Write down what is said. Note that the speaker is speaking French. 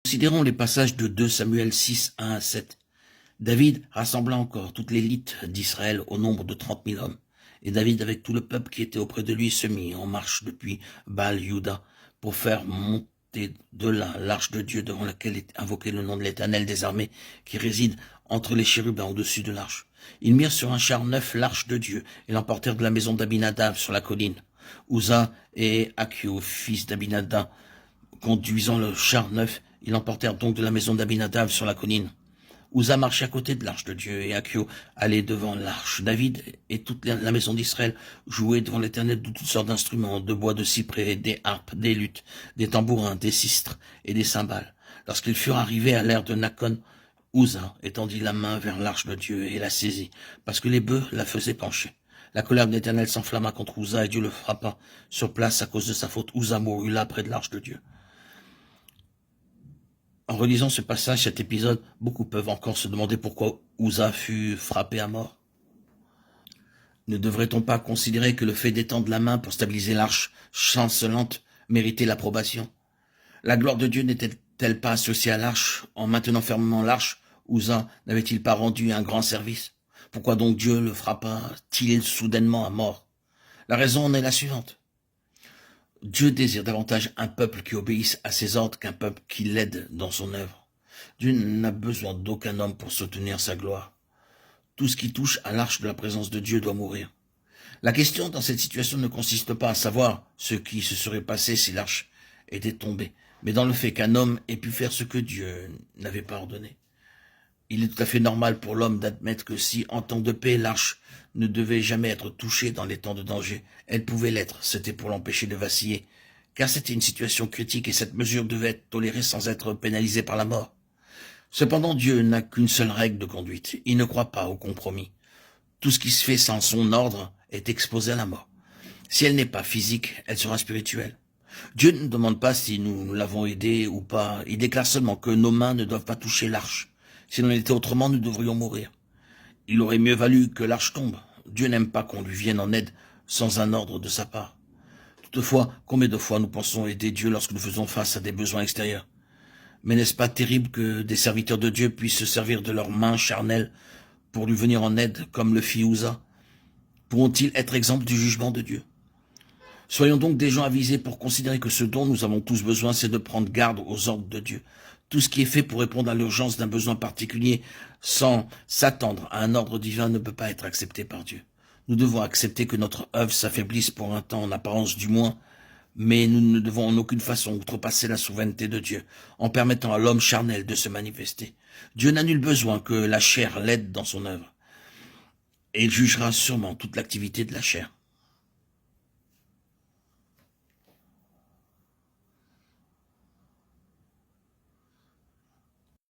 Considérons les passages de 2 Samuel 6, 1 à 7. David rassembla encore toute l'élite d'Israël au nombre de 30 000 hommes. Et David, avec tout le peuple qui était auprès de lui, se mit en marche depuis Baal-Juda pour faire monter de là l'arche de Dieu devant laquelle est invoqué le nom de l'Éternel des armées qui réside entre les chérubins au-dessus de l'arche. Ils mirent sur un char neuf l'arche de Dieu et l'emportèrent de la maison d'Abinadab sur la colline. Uza et Achio, fils d'Abinadab, conduisant le char neuf, ils l'emportèrent donc de la maison d'Abinadab sur la colline. Uza marchait à côté de l'arche de Dieu, et Achio allait devant l'arche. David et toute la maison d'Israël jouaient devant l'Éternel de toutes sortes d'instruments, de bois de cyprès, des harpes, des luttes, des tambourins, des sistres et des cymbales. Lorsqu'ils furent arrivés à l'ère de Nakon, Uza étendit la main vers l'arche de Dieu et la saisit, parce que les bœufs la faisaient pencher. La colère de l'Éternel s'enflamma contre Uza et Dieu le frappa sur place à cause de sa faute. Uza mourut là près de l'arche de Dieu. En relisant ce passage, cet épisode, beaucoup peuvent encore se demander pourquoi Uza fut frappé à mort. Ne devrait-on pas considérer que le fait d'étendre la main pour stabiliser l'arche chancelante méritait l'approbation? La gloire de Dieu n'était-elle pas associée à l'arche? En maintenant fermement l'arche, Uza n'avait-il pas rendu un grand service? Pourquoi donc Dieu le frappa-t-il soudainement à mort? La raison en est la suivante. Dieu désire davantage un peuple qui obéisse à ses ordres qu'un peuple qui l'aide dans son œuvre. Dieu n'a besoin d'aucun homme pour soutenir sa gloire. Tout ce qui touche à l'arche de la présence de Dieu doit mourir. La question dans cette situation ne consiste pas à savoir ce qui se serait passé si l'arche était tombée, mais dans le fait qu'un homme ait pu faire ce que Dieu n'avait pas ordonné. Il est tout à fait normal pour l'homme d'admettre que si, en temps de paix, l'arche ne devait jamais être touchée dans les temps de danger, elle pouvait l'être, c'était pour l'empêcher de vaciller, car c'était une situation critique et cette mesure devait être tolérée sans être pénalisée par la mort. Cependant, Dieu n'a qu'une seule règle de conduite, il ne croit pas au compromis. Tout ce qui se fait sans son ordre est exposé à la mort. Si elle n'est pas physique, elle sera spirituelle. Dieu ne demande pas si nous l'avons aidé ou pas, il déclare seulement que nos mains ne doivent pas toucher l'arche. Si l'on était autrement, nous devrions mourir. Il aurait mieux valu que l'arche tombe. Dieu n'aime pas qu'on lui vienne en aide sans un ordre de sa part. Toutefois, combien de fois nous pensons aider Dieu lorsque nous faisons face à des besoins extérieurs? Mais n'est-ce pas terrible que des serviteurs de Dieu puissent se servir de leurs mains charnelles pour lui venir en aide, comme le fit Uza? Pourront-ils être exempts du jugement de Dieu? Soyons donc des gens avisés pour considérer que ce dont nous avons tous besoin, c'est de prendre garde aux ordres de Dieu. Tout ce qui est fait pour répondre à l'urgence d'un besoin particulier sans s'attendre à un ordre divin ne peut pas être accepté par Dieu. Nous devons accepter que notre œuvre s'affaiblisse pour un temps, en apparence du moins, mais nous ne devons en aucune façon outrepasser la souveraineté de Dieu en permettant à l'homme charnel de se manifester. Dieu n'a nul besoin que la chair l'aide dans son œuvre, et il jugera sûrement toute l'activité de la chair.